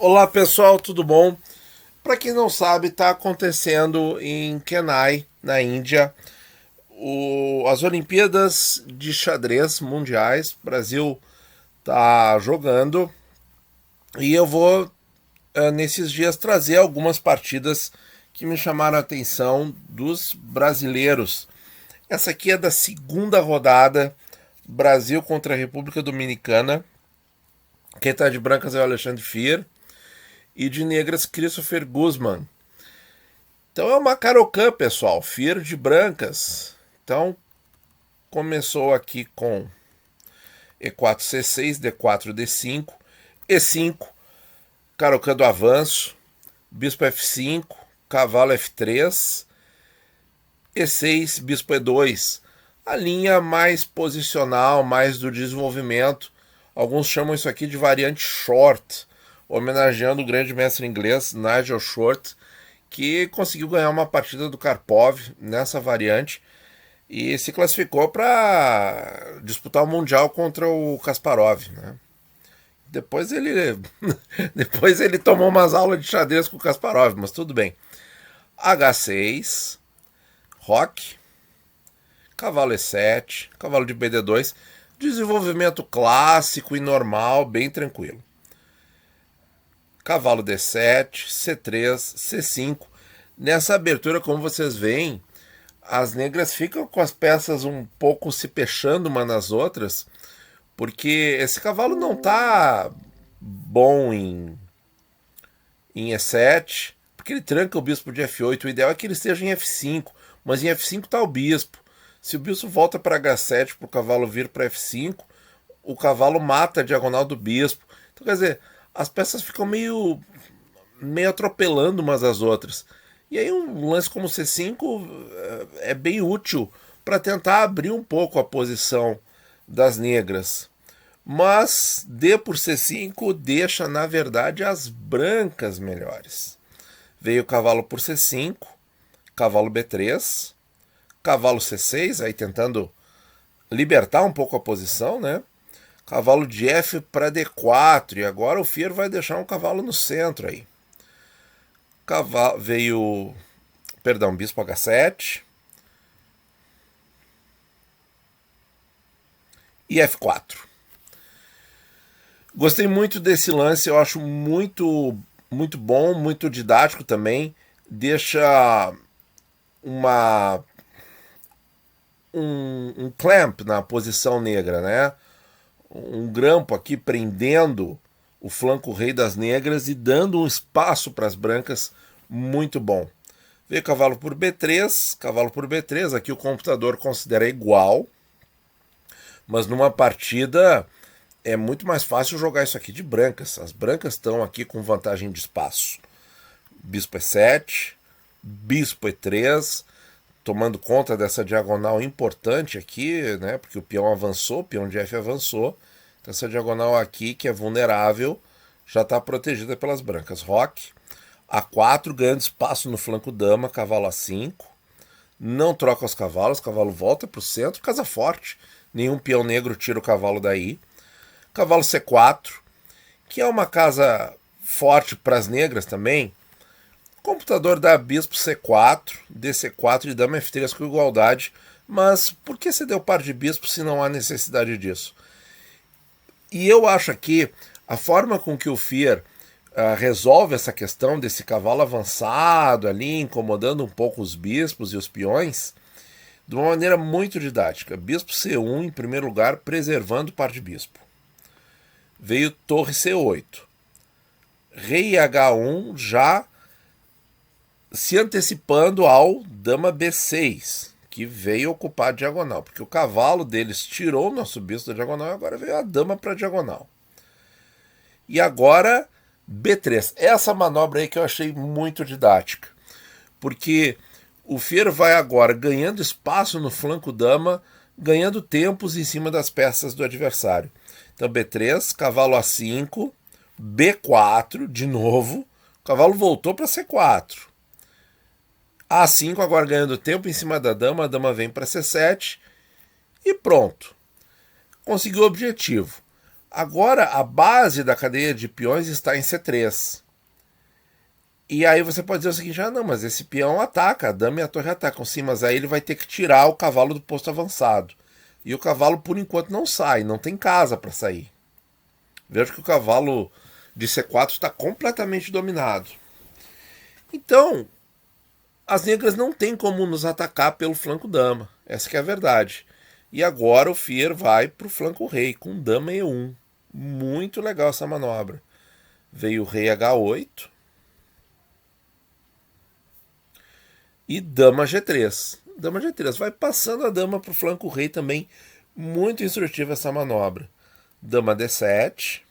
Olá pessoal, tudo bom? Para quem não sabe, está acontecendo em Chennai, na Índia, as Olimpíadas de Xadrez Mundiais. O Brasil está jogando e eu vou, nesses dias, trazer algumas partidas que me chamaram a atenção dos brasileiros. Essa aqui é da segunda rodada, Brasil contra a República Dominicana. Quem está de brancas é o Alexandre Fier e de negras Christopher Guzman. Então é uma Caro-Kann, pessoal, Fier de brancas. Então começou aqui com E4, C6, D4, D5, E5, Caro-Kann do avanço, Bispo F5, Cavalo F3, E6, Bispo E2. A linha mais posicional, mais do desenvolvimento. Alguns chamam isso aqui de variante short, homenageando o grande mestre inglês Nigel Short, que conseguiu ganhar uma partida do Karpov nessa variante e se classificou para disputar o Mundial contra o Kasparov, né? Depois ele depois ele tomou umas aulas de xadrez com o Kasparov, mas tudo bem. H6, Roque, Cavalo E7, Cavalo de BD2, desenvolvimento clássico e normal, bem tranquilo. Cavalo D7, C3, C5. Nessa abertura, como vocês veem, as negras ficam com as peças um pouco se fechando uma nas outras, porque esse cavalo não está bom em E7, porque ele tranca o bispo de F8. O ideal é que ele esteja em F5, mas em F5 está o bispo. Se o bispo volta para H7 para o cavalo vir para F5, o cavalo mata a diagonal do bispo. Então, quer dizer, as peças ficam meio atropelando umas às outras. E aí um lance como C5 é bem útil para tentar abrir um pouco a posição das negras. Mas D por C5 deixa, na verdade, as brancas melhores. Veio o cavalo por C5, cavalo B3, cavalo C6, aí tentando libertar um pouco a posição, né? Cavalo de F para D4, e agora o Fier vai deixar um cavalo no centro aí. Veio, perdão, bispo H7 e F4. Gostei muito desse lance, eu acho muito bom, muito didático também. Deixa uma um clamp na posição negra, né? Um grampo aqui prendendo o flanco rei das negras e dando um espaço para as brancas muito bom. Veio cavalo por B3, cavalo por B3, aqui o computador considera igual, mas numa partida é muito mais fácil jogar isso aqui de brancas. As brancas estão aqui com vantagem de espaço. Bispo E7, bispo E3, tomando conta dessa diagonal importante aqui, né? Porque o peão avançou, o peão de F avançou. Então essa diagonal aqui, que é vulnerável, já está protegida pelas brancas. Roque, A4, ganhando espaço no flanco dama, cavalo A5. Não troca os cavalos, o cavalo volta para o centro, casa forte. Nenhum peão negro tira o cavalo daí. Cavalo C4, que é uma casa forte para as negras também. Computador dá bispo C4, DC4 e dama F3 com igualdade. Mas por que você deu par de bispo se não há necessidade disso? E eu acho aqui a forma com que o Fier resolve essa questão desse cavalo avançado ali, incomodando um pouco os bispos e os peões, de uma maneira muito didática. Bispo C1 em primeiro lugar, preservando o par de bispo. Veio torre C8. Rei H1 já se antecipando ao dama B6, que veio ocupar a diagonal, porque o cavalo deles tirou o nosso bispo da diagonal e agora veio a dama para a diagonal. E agora B3. Essa manobra aí que eu achei muito didática, porque o Fier vai agora ganhando espaço no flanco dama, ganhando tempos em cima das peças do adversário. Então B3, cavalo A5, B4 de novo, o cavalo voltou para C4. A5 agora ganhando tempo em cima da dama, a dama vem para C7 e pronto. Conseguiu o objetivo. Agora a base da cadeia de peões está em C3. E aí você pode dizer o seguinte, não, mas esse peão ataca, a dama e a torre atacam. Sim, mas aí ele vai ter que tirar o cavalo do posto avançado. E o cavalo, por enquanto, não sai, não tem casa para sair. Veja que o cavalo de C4 está completamente dominado. Então, as negras não têm como nos atacar pelo flanco dama. Essa que é a verdade. E agora o Fier vai para o flanco rei, com dama E1. Muito legal essa manobra. Veio o rei H8. E dama G3. Dama G3. Vai passando a dama para o flanco rei também. Muito instrutiva essa manobra. Dama D7.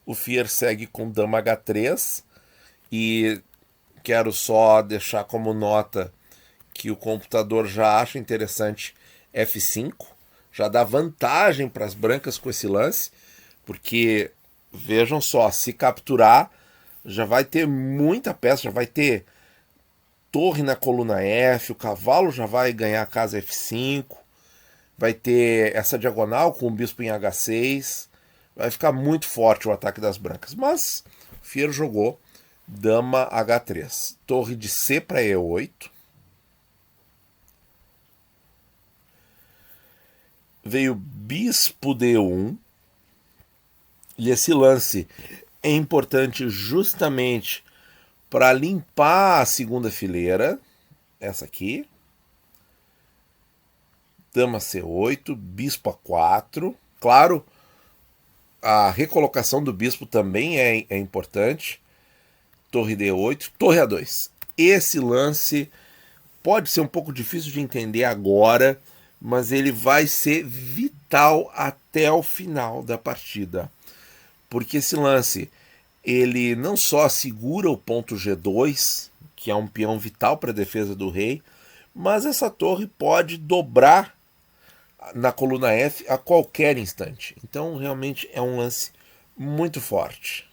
O Fier segue com dama H3. E quero só deixar como nota que o computador já acha interessante F5. Já dá vantagem para as brancas com esse lance. Porque, vejam só, se capturar, já vai ter muita peça, já vai ter torre na coluna F, o cavalo já vai ganhar a casa F5, vai ter essa diagonal com o bispo em H6, vai ficar muito forte o ataque das brancas. Mas o Fier jogou dama H3, torre de C para E8, veio bispo D1, e esse lance é importante justamente para limpar a segunda fileira, essa aqui. Dama C8, bispo A4. Claro, a recolocação do bispo também é importante. Torre D8, torre A2. Esse lance pode ser um pouco difícil de entender agora, mas ele vai ser vital até o final da partida. Porque esse lance, ele não só segura o ponto G2, que é um peão vital para a defesa do rei, mas essa torre pode dobrar na coluna F a qualquer instante. Então, realmente é um lance muito forte.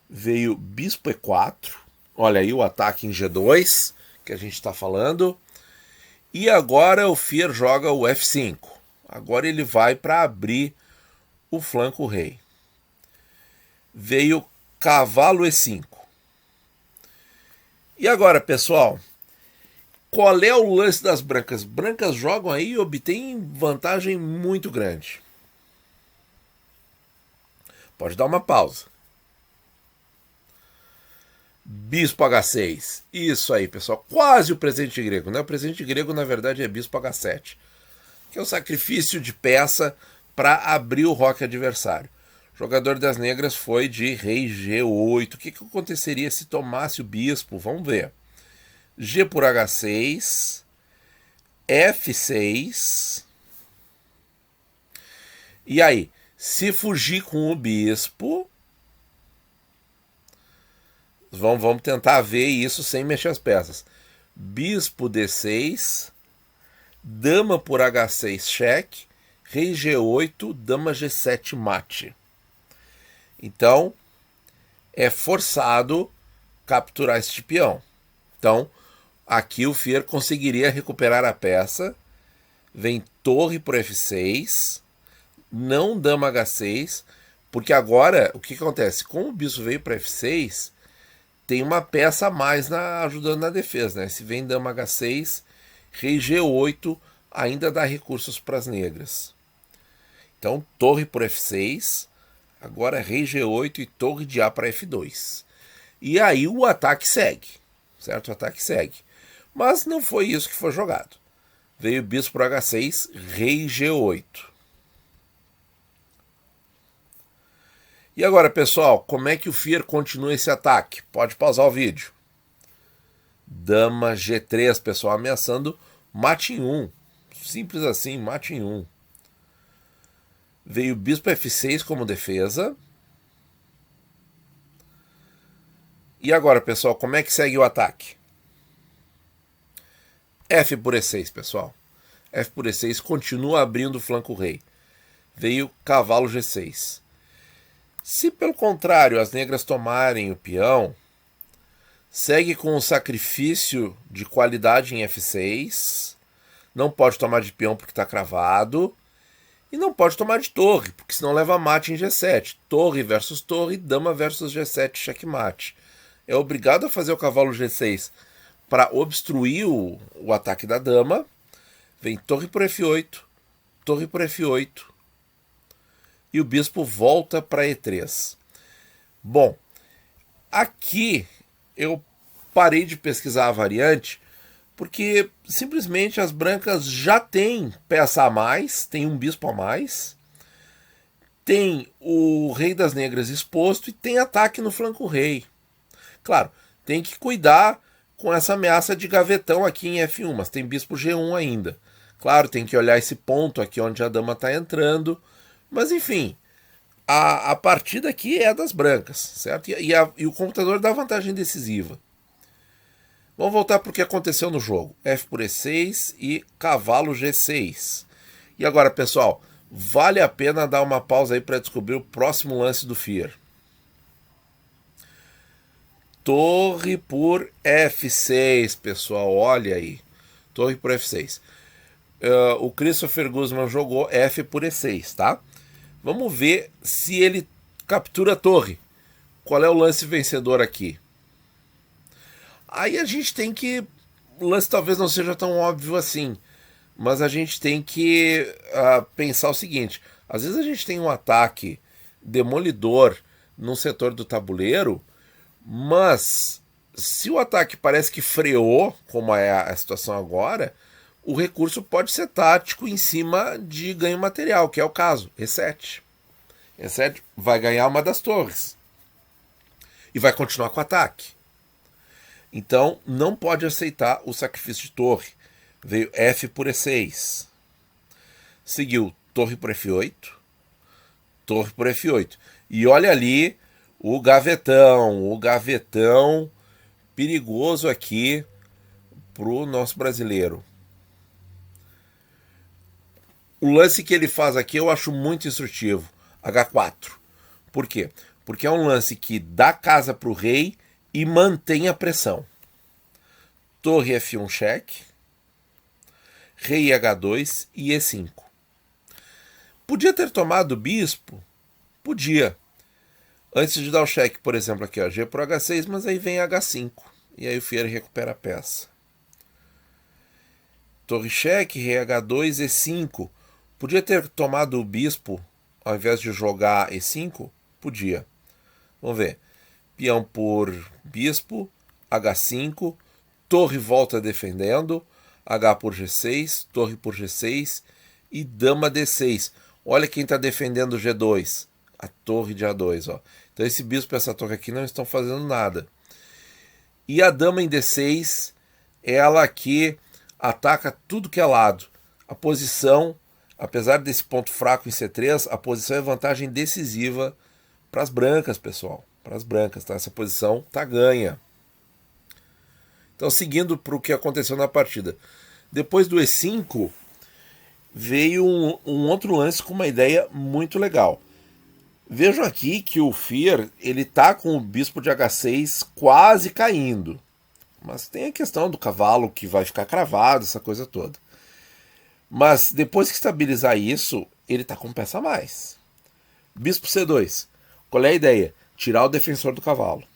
Veio bispo E4. Olha aí o ataque em G2, que a gente está falando. E agora o Fier joga o F5. Agora ele vai para abrir o flanco rei. Veio cavalo E5. E agora, pessoal, qual é o lance das brancas? Brancas jogam aí e obtêm vantagem muito grande. Pode dar uma pausa. Bispo H6. Isso aí, pessoal. Quase o presente grego, né? O presente grego, na verdade, é bispo H7, que é o sacrifício de peça para abrir o roque adversário. O jogador das negras foi de rei G8. O que aconteceria se tomasse o bispo? Vamos ver. G por H6, F6. E aí, se fugir com o bispo, vamos tentar ver isso sem mexer as peças. Bispo D6, dama por H6 cheque, rei G8, dama G7 mate. Então, é forçado capturar este peão. Então, aqui o Fier conseguiria recuperar a peça. Vem torre por F6, não dama H6, porque agora, o que acontece? Como o bispo veio para F6, tem uma peça a mais ajudando na defesa, né? Se vem dama H6, rei G8 ainda dá recursos para as negras. Então, torre por F6, agora rei G8 e torre de A para F2. E aí o ataque segue, certo? O ataque segue. Mas não foi isso que foi jogado. Veio bispo por H6, rei G8. E agora, pessoal, como é que o Fier continua esse ataque? Pode pausar o vídeo. Dama G3, pessoal, ameaçando mate em 1. Simples assim, mate em 1. Veio bispo F6 como defesa. E agora, pessoal, como é que segue o ataque? F por E6, pessoal. F por E6 continua abrindo o flanco rei. Veio cavalo G6. Se, pelo contrário, as negras tomarem o peão, segue com o sacrifício de qualidade em F6, Não pode tomar de peão porque está cravado. E não pode tomar de torre, porque senão leva mate em G7. Torre versus torre, dama versus G7, checkmate. É obrigado a fazer o cavalo G6 para obstruir o ataque da dama. Vem torre por F8, torre por F8. E o bispo volta para E3. Bom, aqui eu parei de pesquisar a variante porque simplesmente as brancas já têm peça a mais, tem um bispo a mais, tem o rei das negras exposto e tem ataque no flanco rei. Claro, tem que cuidar com essa ameaça de gavetão aqui em F1, mas tem bispo G1 ainda. Claro, tem que olhar esse ponto aqui onde a dama está entrando, mas enfim, a partida aqui é das brancas, certo? E o computador dá vantagem decisiva. Vamos voltar para o que aconteceu no jogo. F por E6 e cavalo G6. E agora, pessoal, vale a pena dar uma pausa aí para descobrir o próximo lance do Fear. Torre por F6, pessoal, olha aí. Torre por F6. O Christopher Guzman jogou F por E6, tá? Vamos ver se ele captura a torre. Qual é o lance vencedor aqui? Aí a gente tem que... O lance talvez não seja tão óbvio assim, mas a gente tem que pensar o seguinte. Às vezes a gente tem um ataque demolidor num setor do tabuleiro, mas se o ataque parece que freou, como é a situação agora, o recurso pode ser tático em cima de ganho material, que é o caso, E7. E7 vai ganhar uma das torres e vai continuar com o ataque. Então, não pode aceitar o sacrifício de torre. Veio F por E6. Seguiu torre por F8. Torre por F8. E olha ali o gavetão perigoso aqui pro nosso brasileiro. O lance que ele faz aqui eu acho muito instrutivo. H4. Por quê? Porque é um lance que dá casa pro rei e mantém a pressão. Torre F1 cheque, rei H2 e E5. Podia ter tomado o bispo? Podia. Antes de dar o cheque, por exemplo, aqui, ó, G por H6, mas aí vem H5. E aí o Fier recupera a peça. Torre cheque, rei H2, E5. Podia ter tomado o bispo ao invés de jogar E5? Podia. Vamos ver. Peão por bispo, H5, torre volta defendendo, H por G6, torre por G6 e dama D6. Olha quem está defendendo G2, a torre de A2. Ó. Então esse bispo e essa torre aqui não estão fazendo nada. E a dama em D6, ela aqui ataca tudo que é lado. A posição, apesar desse ponto fraco em C3, a posição é vantagem decisiva para as brancas, pessoal. Para as brancas, tá? Essa posição tá ganha. Então, seguindo para o que aconteceu na partida. Depois do E5, veio um outro lance com uma ideia muito legal. Vejam aqui que o Fear, ele tá com o bispo de H6 quase caindo. Mas tem a questão do cavalo que vai ficar cravado, essa coisa toda. Mas depois que estabilizar isso, ele tá com peça a mais. Bispo C2. Qual é a ideia? Tirar o defensor do cavalo.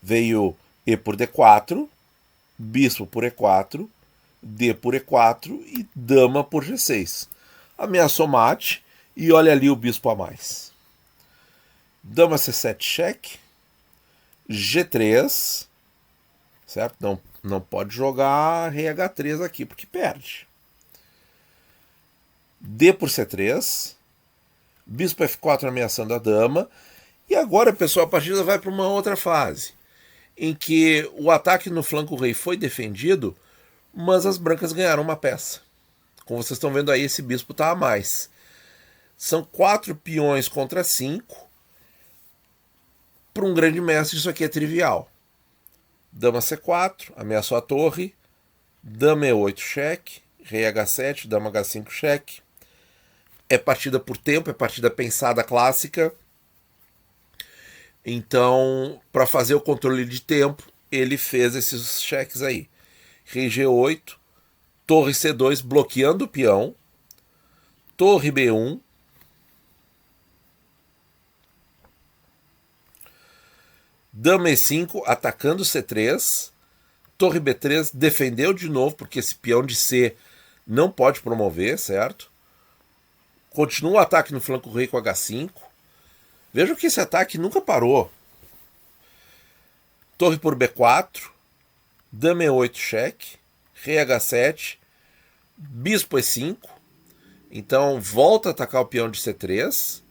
Veio E por D4, bispo por E4, D por E4 e dama por G6. Ameaçou mate e olha ali o bispo a mais. Dama C7 cheque, G3, certo? Não pode jogar rei H3 aqui porque perde. D por C3, bispo F4 ameaçando a dama. E agora, pessoal, a partida vai para uma outra fase, em que o ataque no flanco rei foi defendido, mas as brancas ganharam uma peça. Como vocês estão vendo aí, esse bispo está a mais. São 4 peões contra 5. Para um grande mestre, isso aqui é trivial. Dama C4, ameaçou a torre. Dama E8 cheque, rei H7, dama H5 cheque. É partida por tempo, é partida pensada clássica. Então, para fazer o controle de tempo, ele fez esses cheques aí. Rei G8, torre C2 bloqueando o peão, torre B1, dama E5 atacando C3, torre B3 defendeu de novo, porque esse peão de C não pode promover, certo? Continua o ataque no flanco rei com H5. Vejam que esse ataque nunca parou. Torre por B4, dama E8 cheque, rei H7, bispo E5. Então volta a atacar o peão de C3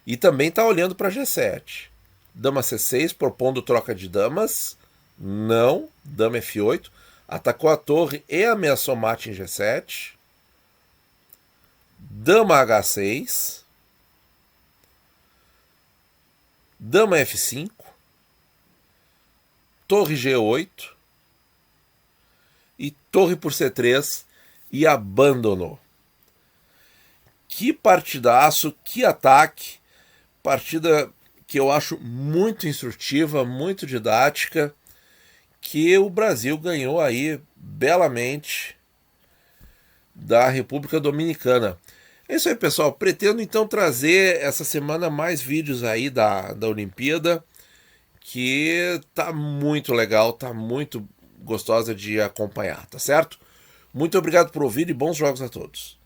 e também está olhando para G7. Dama C6 propondo troca de damas. Não, dama F8. Atacou a torre e ameaçou mate em G7. Dama H6. Dama F5. Torre G8. E torre por C3 e abandonou. Que partidaço, que ataque. Partida que eu acho muito instrutiva, muito didática, que o Brasil ganhou aí belamente da República Dominicana. É isso aí, pessoal. Pretendo então trazer essa semana mais vídeos aí da Olimpíada, que tá muito legal, tá muito gostosa de acompanhar, tá certo? Muito obrigado por ouvir e bons jogos a todos.